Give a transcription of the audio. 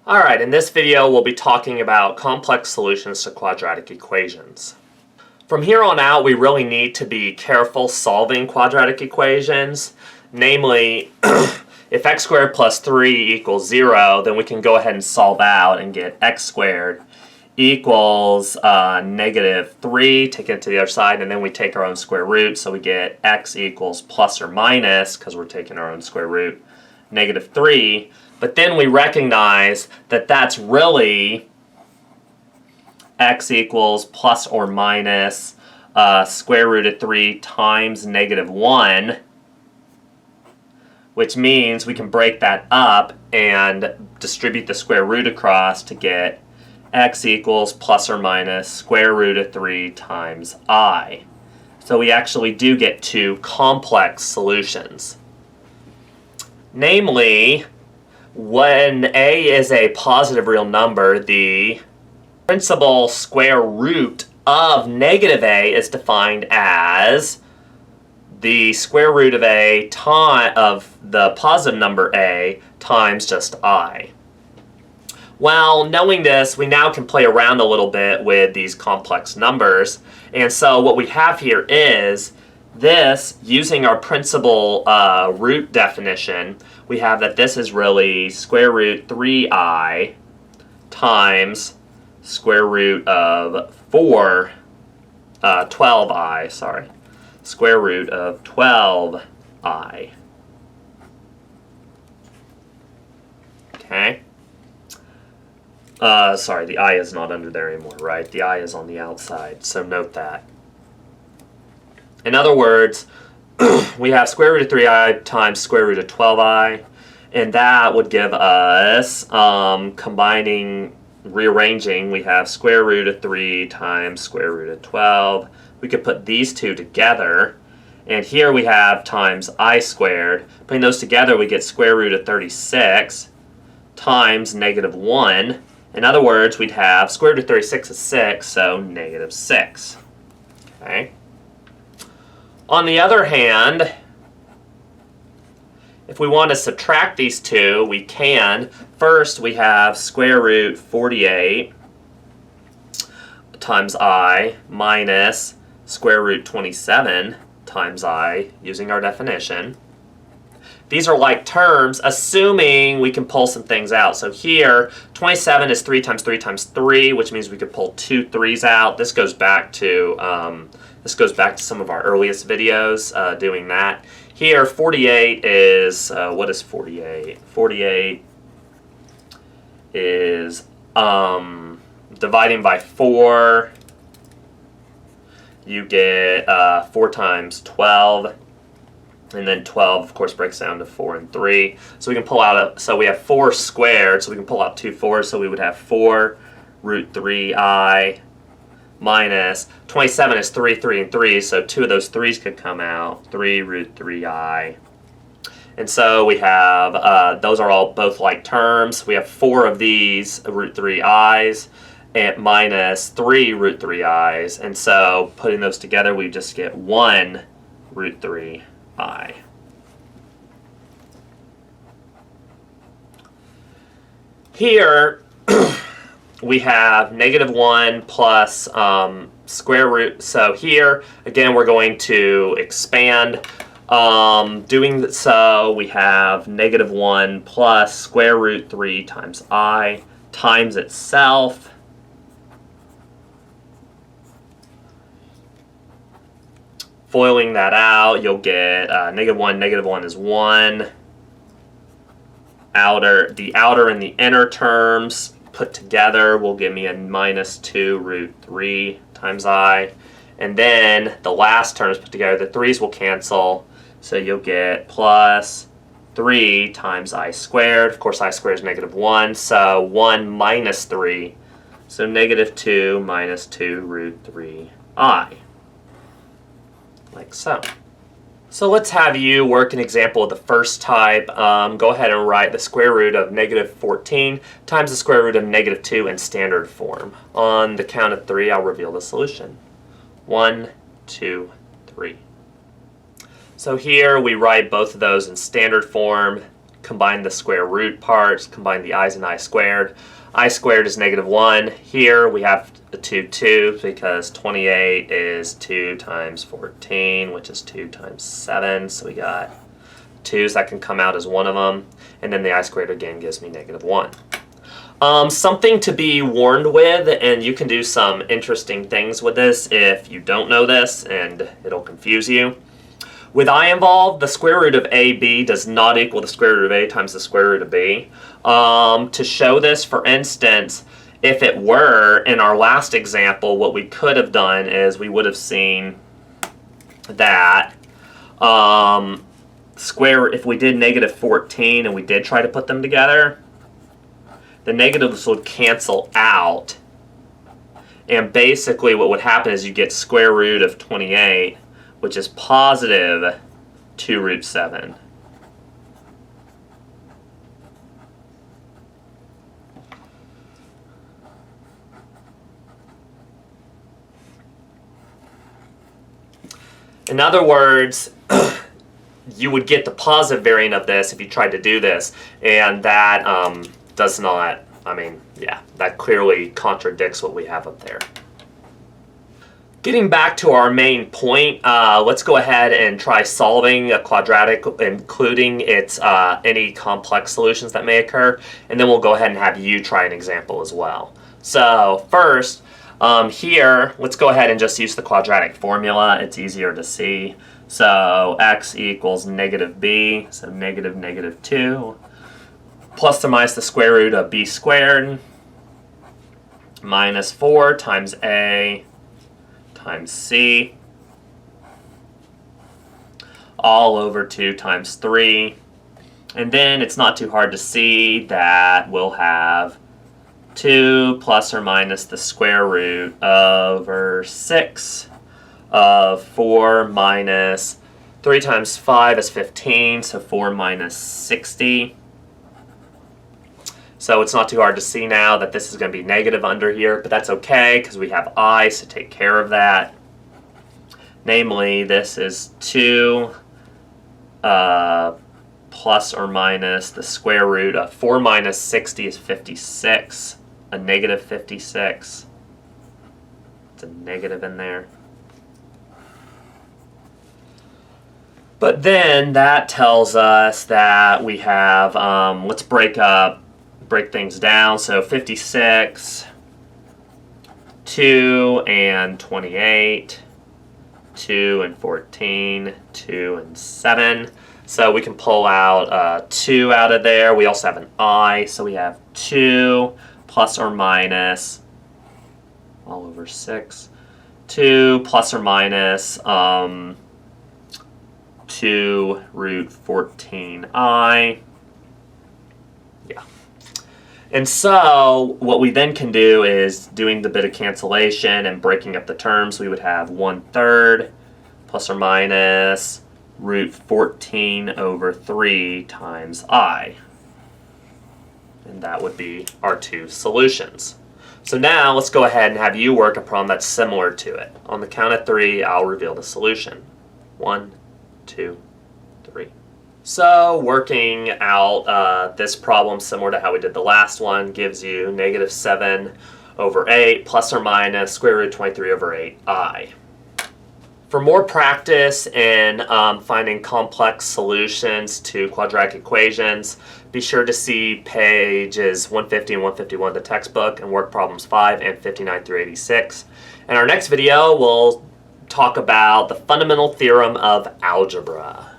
Alright, in this video we'll be talking about complex solutions to quadratic equations. From here on out we really need to be careful solving quadratic equations. Namely, if x squared plus 3 equals 0, then we can go ahead and solve out and get x squared equals negative 3, take it to the other side, and then we take our own square root, so we get x equals plus or minus, because we're taking our own square root, negative 3. But then we recognize that that's really x equals plus or minus square root of 3 times negative 1, which means we can break that up and distribute the square root across to get x equals plus or minus square root of 3 times I. So we actually do get two complex solutions. Namely, when a is a positive real number, the principal square root of negative a is defined as the square root of a of the positive number a times just I. Well, knowing this, we now can play around a little bit with these complex numbers. And so what we have here is this, using our principal root definition, we have that this is really square root 3i times square root of 12i, sorry. Square root of 12i. Okay. Sorry, the I is not under there anymore, right? The I is on the outside, so note that. In other words, we have square root of 3i times square root of 12i, and that would give us, rearranging, we have square root of 3 times square root of 12. We could put these two together, and here we have times I squared. Putting those together, we get square root of 36 times negative 1. In other words, we'd have square root of 36 is 6, so negative 6. Okay. On the other hand, if we want to subtract these two, we can. First, we have square root 48 times I minus square root 27 times I, using our definition. These are like terms, assuming we can pull some things out. So here, 27 is 3 times 3 times 3, which means we could pull 2 3's out. This goes back to some of our earliest videos doing that. Here, 48 is, what is 48? 48 is dividing by 4. You get 4 times 12. And then 12, of course, breaks down to 4 and 3. So we can pull out, so we have 4 squared, so we can pull out 2 4s. So we would have 4 root 3i minus 27 is 3, 3, and 3. So 2 of those 3's could come out, 3 root 3i. And so we have, those are all both like terms. We have 4 of these root 3i's and minus 3 root 3i's. And so putting those together, we just get 1 root 3i. Here we have negative 1 plus square root. So here, again, we're going to expand. Doing so, we have negative 1 plus square root 3 times I times itself. Foiling that out, you'll get negative 1 is 1. The outer and the inner terms put together will give me a minus 2 root 3 times I. And then the last terms put together, the 3's will cancel, so you'll get plus 3 times I squared. Of course, I squared is negative 1, so 1 minus 3. So negative 2 minus 2 root 3i. Like so. So let's have you work an example of the first type. Go ahead and write the square root of negative 14 times the square root of negative 2 in standard form. On the count of 3, I'll reveal the solution. 1, 2, 3. So here we write both of those in standard form. combine the square root parts, combine the i's and I squared. I squared is -1. Here we have a 2 because 28 is 2 times 14, which is 2 times 7. So we got 2's that can come out as one of them. And then the I squared again gives me -1. Something to be warned with, and you can do some interesting things with this if you don't know this, and it'll confuse you. With I involved, the square root of AB does not equal the square root of A times the square root of B. To show this, for instance, if it were, in our last example, what we could have done is we would have seen that if we did -14 and we did try to put them together, the negatives would cancel out. And basically what would happen is you get square root of 28, which is positive 2 root 7. In other words, you would get the positive variant of this if you tried to do this, and that does not, that clearly contradicts what we have up there. Getting back to our main point, let's go ahead and try solving a quadratic, including its any complex solutions that may occur, and then we'll go ahead and have you try an example as well. So first, here, let's go ahead and just use the quadratic formula. It's easier to see. So x equals -b, so -2, plus or minus the square root of b squared, minus 4 times a times c, all over 2 times 3. And then it's not too hard to see that we'll have 2 plus or minus the square root over 6 of 4 minus 3 times 5 is 15, so 4 minus 60. So it's not too hard to see now that this is going to be negative under here, but that's okay because we have I to take care of that. Namely, this is 2 plus or minus the square root of 4 minus 60 is 56, a negative 56. It's a negative in there. But then that tells us that we have, let's break things down. So 56, 2 and 28, 2 and 14, 2 and 7. So we can pull out 2 out of there. We also have an I, so we have 2 plus or minus, all over 6, 2 plus or minus 2 root 14i. Yeah. And so what we then can do is doing the bit of cancellation and breaking up the terms. We would have 1/3 plus or minus root 14 over 3 times I. And that would be our two solutions. So now let's go ahead and have you work a problem that's similar to it. On the count of 3, I'll reveal the solution. 1, 2, 3. So working out this problem similar to how we did the last one gives you -7 over 8 plus or minus square root 23 over 8i. For more practice in finding complex solutions to quadratic equations, be sure to see pages 150 and 151 of the textbook and work problems 5 and 59 through 86. In our next video, we'll talk about the fundamental theorem of algebra.